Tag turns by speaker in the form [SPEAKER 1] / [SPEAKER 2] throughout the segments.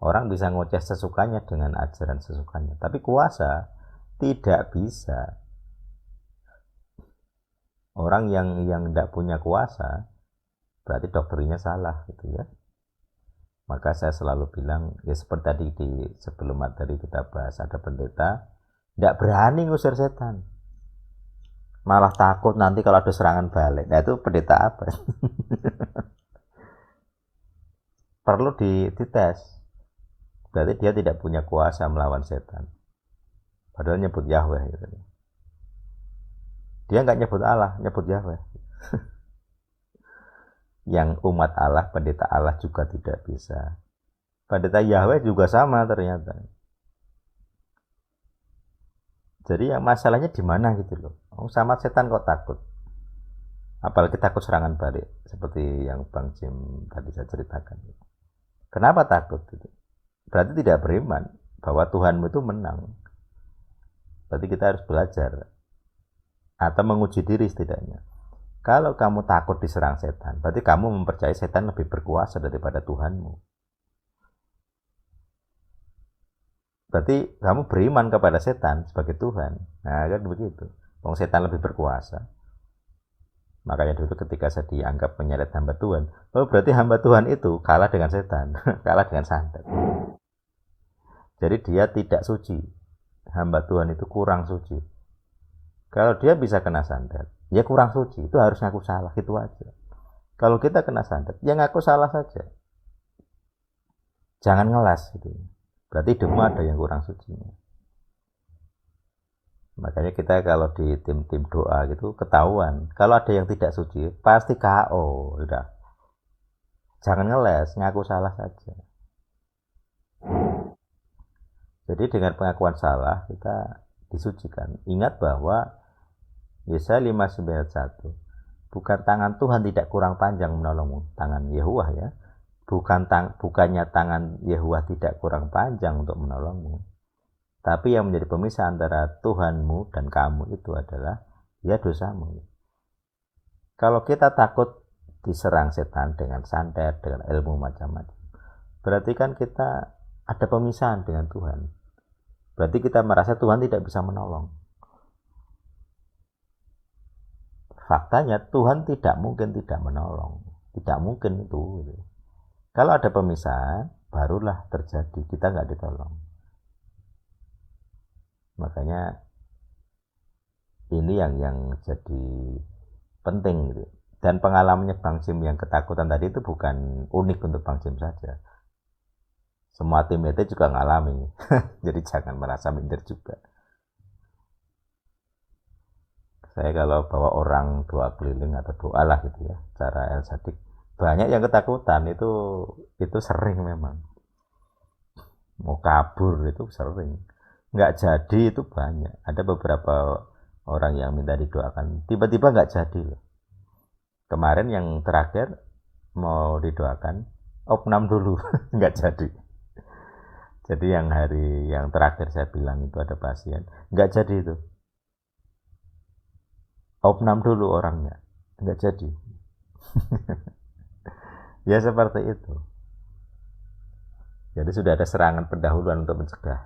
[SPEAKER 1] Orang bisa ngoceh sesukanya dengan ajaran sesukanya, tapi kuasa tidak bisa. Orang yang tidak punya kuasa berarti doktrinnya salah gitu ya. Maka saya selalu bilang, ya seperti tadi di sebelum materi kita bahas, ada pendeta tidak berani ngusir setan, malah takut nanti kalau ada serangan balik. Nah itu pendeta apa? Perlu dites. Berarti dia tidak punya kuasa melawan setan. Padahal nyebut Yahweh gitu. Dia nggak nyebut Allah, nyebut Yahweh. Yang umat Allah, pendeta Allah juga tidak bisa. Pendeta Yahweh juga sama ternyata. Jadi yang masalahnya di mana gitu loh. Oh, sama setan kok takut. Apalagi takut serangan balik seperti yang Bang Jim tadi saya ceritakan. Kenapa takut gitu? Berarti tidak beriman bahwa Tuhanmu itu menang. Berarti kita harus belajar atau menguji diri setidaknya. Kalau kamu takut diserang setan, berarti kamu mempercayai setan lebih berkuasa daripada Tuhanmu. Berarti kamu beriman kepada setan sebagai Tuhan. Nah, kan begitu. Wong setan lebih berkuasa. Makanya dulu ketika saya dianggap menyeret hamba Tuhan, oh berarti hamba Tuhan itu kalah dengan setan, kalah dengan santet. Jadi dia tidak suci. Hamba Tuhan itu kurang suci. Kalau dia bisa kena santet, ya kurang suci, itu harus ngaku salah, gitu aja. Kalau kita kena santet, ya ngaku salah saja. Jangan ngelas gitu. Berarti hidupmu ada yang kurang suci. Makanya kita kalau di tim-tim doa gitu ketahuan, kalau ada yang tidak suci, pasti KO, udah. Jangan ngeles, ngaku salah saja. Jadi dengan pengakuan salah kita disucikan. Ingat bahwa Yesaya 59:1, bukan tangan Tuhan tidak kurang panjang menolongmu, tangan Yehuwah ya. Bukannya tangan Yehuwah tidak kurang panjang untuk menolongmu, tapi yang menjadi pemisah antara Tuhanmu dan kamu itu adalah ya dosamu. Kalau kita takut diserang setan dengan santet, dengan ilmu macam-macam, berarti kan kita ada pemisahan dengan Tuhan. Berarti kita merasa Tuhan tidak bisa menolong. Faktanya Tuhan tidak mungkin tidak menolong, tidak mungkin itu. Kalau ada pemisahan, barulah terjadi kita nggak ditolong. Makanya ini yang jadi penting gitu. Dan pengalamannya Bang Jim yang ketakutan tadi itu bukan unik untuk Bang Jim saja. Semua tim itu juga ngalami. Jadi jangan merasa minder juga. Saya kalau bawa orang doa keliling atau doa lah gitu ya, cara El Sadik, banyak yang ketakutan itu sering memang. Mau kabur itu sering. Nggak jadi itu banyak. Ada beberapa orang yang minta didoakan, tiba-tiba nggak jadi loh. Kemarin yang terakhir mau didoakan, opnam dulu, nggak jadi. Jadi yang hari yang terakhir saya bilang itu ada pasien, nggak jadi itu. Opnam dulu orangnya, nggak jadi. Ya seperti itu. Jadi sudah ada serangan pendahuluan untuk mencegah.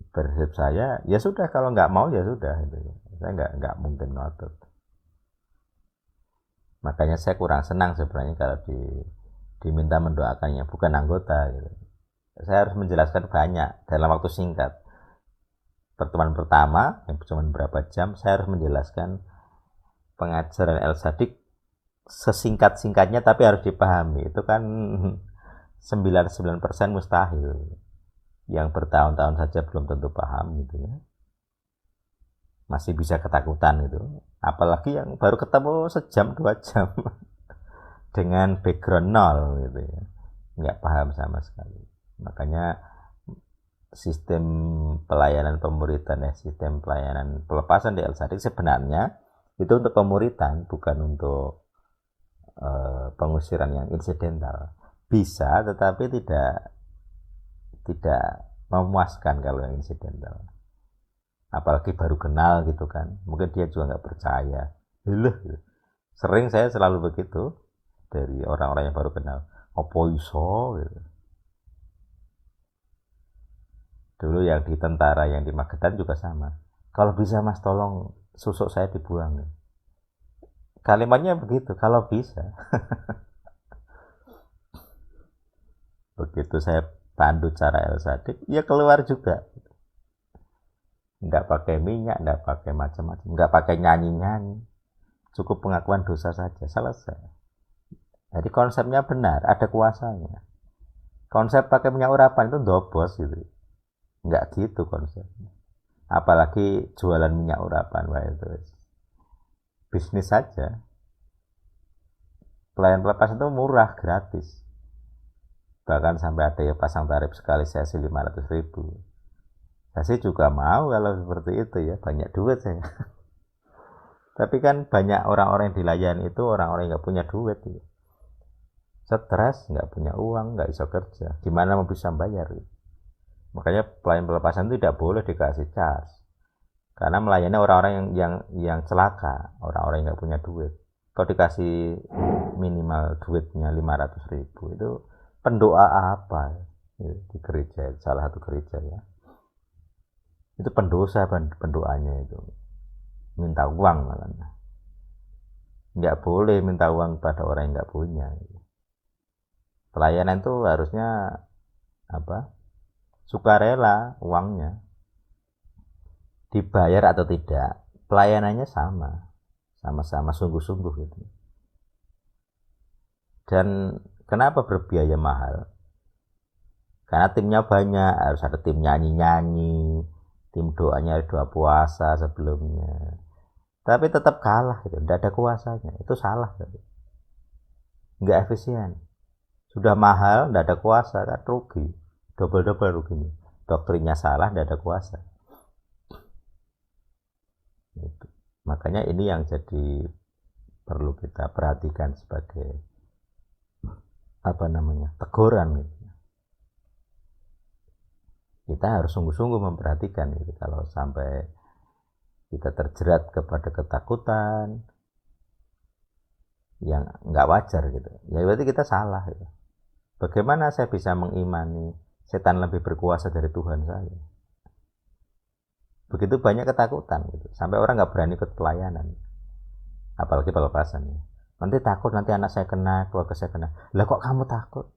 [SPEAKER 1] Prinsip saya, ya sudah kalau nggak mau ya sudah. Saya nggak mungkin ngotot. Makanya saya kurang senang sebenarnya kalau diminta mendoakannya, bukan anggota. Gitu. Saya harus menjelaskan banyak dalam waktu singkat. Pertemuan pertama yang cuma berapa jam, saya harus menjelaskan pengajaran El Sadik sesingkat-singkatnya, tapi harus dipahami. Itu kan 99% mustahil. Yang bertahun-tahun saja belum tentu paham gitu ya. Masih bisa ketakutan gitu. Apalagi yang baru ketemu sejam 2 jam dengan background nol gitu ya. Nggak paham sama sekali. Makanya sistem pelayanan pemuritan ya, sistem pelayanan pelepasan di El Sadik sebenarnya itu untuk pemuritan, bukan untuk pengusiran yang insidental. Bisa, tetapi tidak memuaskan kalau yang insidental. Apalagi baru kenal gitu kan, mungkin dia juga nggak percaya. Sering saya selalu begitu dari orang-orang yang baru kenal. Apa iso gitu. Dulu yang di tentara yang di Magetan juga sama. Kalau bisa Mas tolong susuk saya dibuang. Kalimatnya begitu, kalau bisa. Begitu saya pandu cara El Sadik, ya keluar juga. Nggak pakai minyak, nggak pakai macam-macam, nggak pakai nyanyi-nyanyi. Cukup pengakuan dosa saja, selesai. Jadi konsepnya benar, ada kuasanya. Konsep pakai minyak urapan itu dobos gitu. Nggak gitu konsepnya. Apalagi jualan minyak urapan, wah itu bisnis saja. Pelayan pelepas itu murah, gratis. Bahkan sampai ada yang pasang tarif sekali sesi 500.000. Saya sih juga mau kalau seperti itu ya, banyak duit saya. Tapi kan banyak orang-orang yang dilayani itu orang-orang yang nggak punya duit ya. Stres, nggak punya uang, nggak bisa kerja. Gimana mau bisa bayar ya? Makanya pelayan pelepasan itu tidak boleh dikasih charge. Karena melayani orang-orang yang celaka, orang-orang yang nggak punya duit. Kalau dikasih minimal duitnya 500.000 itu pendoa apa ya, di gereja, salah satu gereja ya. Itu pendosa pendoanya itu. Minta uang malah. Nggak boleh minta uang pada orang yang nggak punya. Pelayanan itu harusnya apa? Sukarela uangnya. Dibayar atau tidak, pelayanannya sama-sama sungguh-sungguh gitu. Dan kenapa berbiaya mahal? Karena timnya banyak, harus ada tim nyanyi-nyanyi, tim doanya, doa puasa sebelumnya. Tapi tetap kalah gitu, tidak ada kuasanya, itu salah gitu. Nggak efisien. Sudah mahal, tidak ada kuasa, kan rugi, double-double ruginya. Doktrinnya salah, tidak ada kuasa. Gitu. Makanya ini yang jadi perlu kita perhatikan sebagai teguran gitu. Kita harus sungguh-sungguh memperhatikan gitu. Kalau sampai kita terjerat kepada ketakutan yang nggak wajar gitu, ya berarti kita salah gitu. Bagaimana saya bisa mengimani setan lebih berkuasa dari Tuhan saya? Begitu banyak ketakutan gitu, sampai orang nggak berani ikut pelayanan, apalagi pelepasan. Nanti takut, nanti anak saya kena, keluarga saya kena. Lah kok kamu takut?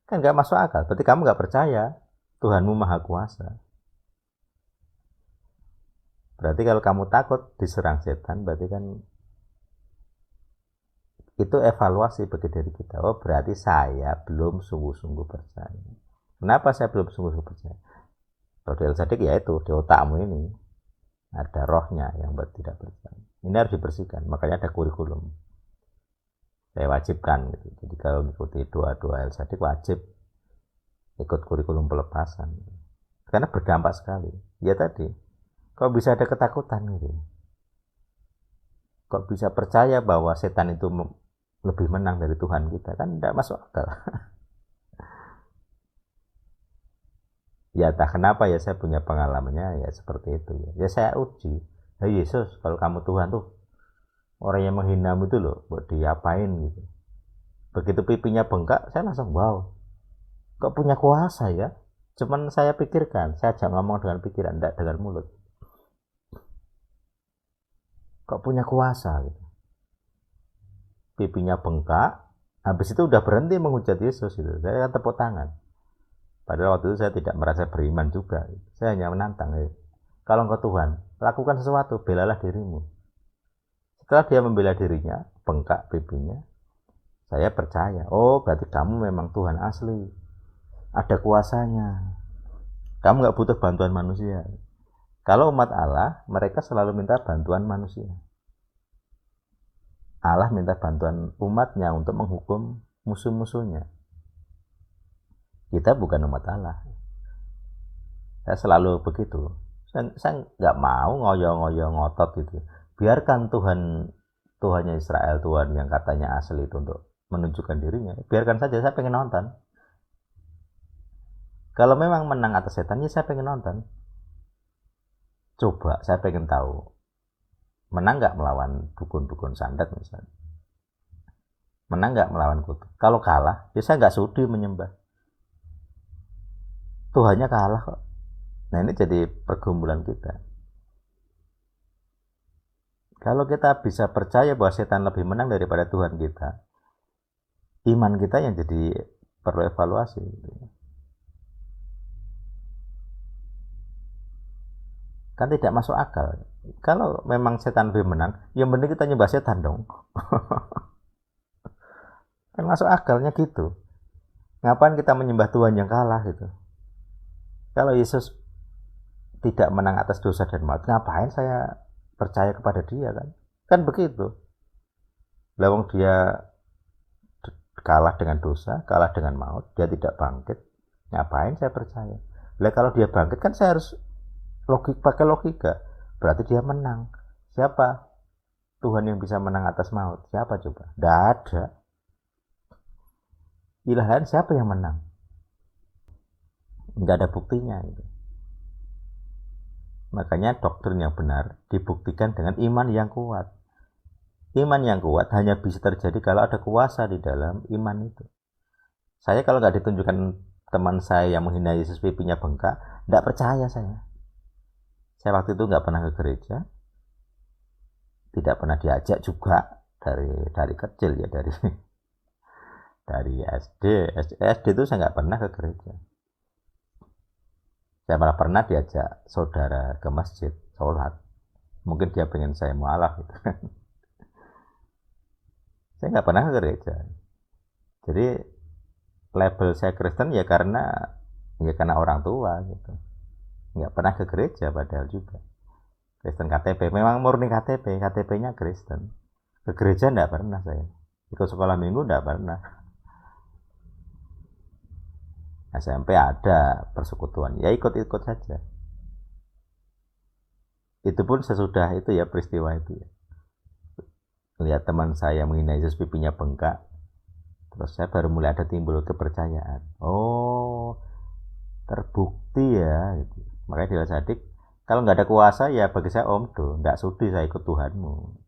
[SPEAKER 1] Kan nggak masuk akal. Berarti kamu nggak percaya Tuhanmu maha kuasa. Berarti kalau kamu takut diserang setan, berarti kan itu evaluasi bagi diri kita. Oh berarti saya belum sungguh-sungguh percaya. Kenapa saya belum sungguh-sungguh percaya? Kalau di El-Sadik ya itu, di otakmu ini ada rohnya yang tidak percaya. Ini harus dibersihkan, makanya ada kurikulum. Saya wajibkan gitu. Jadi kalau mengikuti doa-doa El-Sadik wajib ikut kurikulum pelepasan. Karena berdampak sekali. Ya tadi, kok bisa ada ketakutan gitu. Kok bisa percaya bahwa setan itu lebih menang dari Tuhan kita, kan tidak masuk akal. Ya tak kenapa ya saya punya pengalamannya ya seperti itu ya. Ya saya uji. Ya Yesus, kalau kamu Tuhan tuh, orang yang menghinamu itu loh, buat diapain gitu. Begitu pipinya bengkak, saya langsung wow. Kok punya kuasa ya? Cuman saya pikirkan, saya jangan ngomong dengan pikiran, tidak dengan mulut. Kok punya kuasa gitu. Pipinya bengkak, habis itu udah berhenti menghujat Yesus gitu. Saya kan tepuk tangan. Padahal waktu itu saya tidak merasa beriman juga. Saya hanya menantang. Kalau engkau Tuhan, lakukan sesuatu, belalah dirimu. Setelah dia membela dirinya, bengkak pipinya, saya percaya. Oh, berarti kamu memang Tuhan asli. Ada kuasanya. Kamu nggak butuh bantuan manusia. Kalau umat Allah, mereka selalu minta bantuan manusia. Allah minta bantuan umatnya untuk menghukum musuh-musuhnya. Kita bukan umat Allah. Saya selalu begitu. Saya nggak mau ngoyo-ngoyo ngotot gitu. Biarkan Tuhannya Israel, Tuhan yang katanya asli itu untuk menunjukkan dirinya. Biarkan saja, saya pengen nonton. Kalau memang menang atas setan, ya saya pengen nonton. Coba, saya pengen tahu. Menang nggak melawan dukun-dukun santet misalnya. Menang nggak melawan kutuk? Kalau kalah, ya saya nggak sudi menyembah. Tuhannya kalah kok. Nah ini jadi pergumulan kita. Kalau kita bisa percaya bahwa setan lebih menang daripada Tuhan kita, iman kita yang jadi perlu evaluasi. Kan tidak masuk akal. Kalau memang setan lebih menang, ya mending kita nyembah setan dong. Kan masuk akalnya gitu. Ngapain kita menyembah Tuhan yang kalah gitu? Kalau Yesus tidak menang atas dosa dan maut, ngapain saya percaya kepada dia kan? Kan begitu. Lawang dia kalah dengan dosa, kalah dengan maut, dia tidak bangkit. Ngapain saya percaya? Lah kalau dia bangkit kan saya harus pakai logika. Berarti dia menang. Siapa Tuhan yang bisa menang atas maut? Siapa coba? Tidak ada. Ilahan siapa yang menang? Nggak ada buktinya gitu. Makanya doktrin yang benar dibuktikan dengan iman yang kuat. Iman yang kuat hanya bisa terjadi kalau ada kuasa di dalam iman itu. Saya kalau nggak ditunjukkan teman saya yang menghina Yesus pipinya bengkak, nggak percaya saya. Saya waktu itu nggak pernah ke gereja, tidak pernah diajak juga dari kecil ya, dari SD itu saya nggak pernah ke gereja. Saya malah pernah diajak saudara ke masjid sholat. Mungkin dia pengen saya mualaf gitu. Saya nggak pernah ke gereja. Jadi label saya Kristen ya karena orang tua gitu. Nggak pernah ke gereja padahal juga. Kristen KTP, memang murni KTP-nya Kristen. Ke gereja nggak pernah saya. Ikut sekolah minggu nggak pernah. SMP ada persekutuan, ya ikut-ikut saja. Itu pun sesudah itu ya, peristiwa itu ya. Lihat teman saya menghina Yesus pipinya bengkak, terus saya baru mulai ada timbul kepercayaan. Oh, terbukti ya gitu. Makanya Dewa Sadik, kalau nggak ada kuasa ya bagi saya omdo, nggak sudi saya ikut Tuhanmu.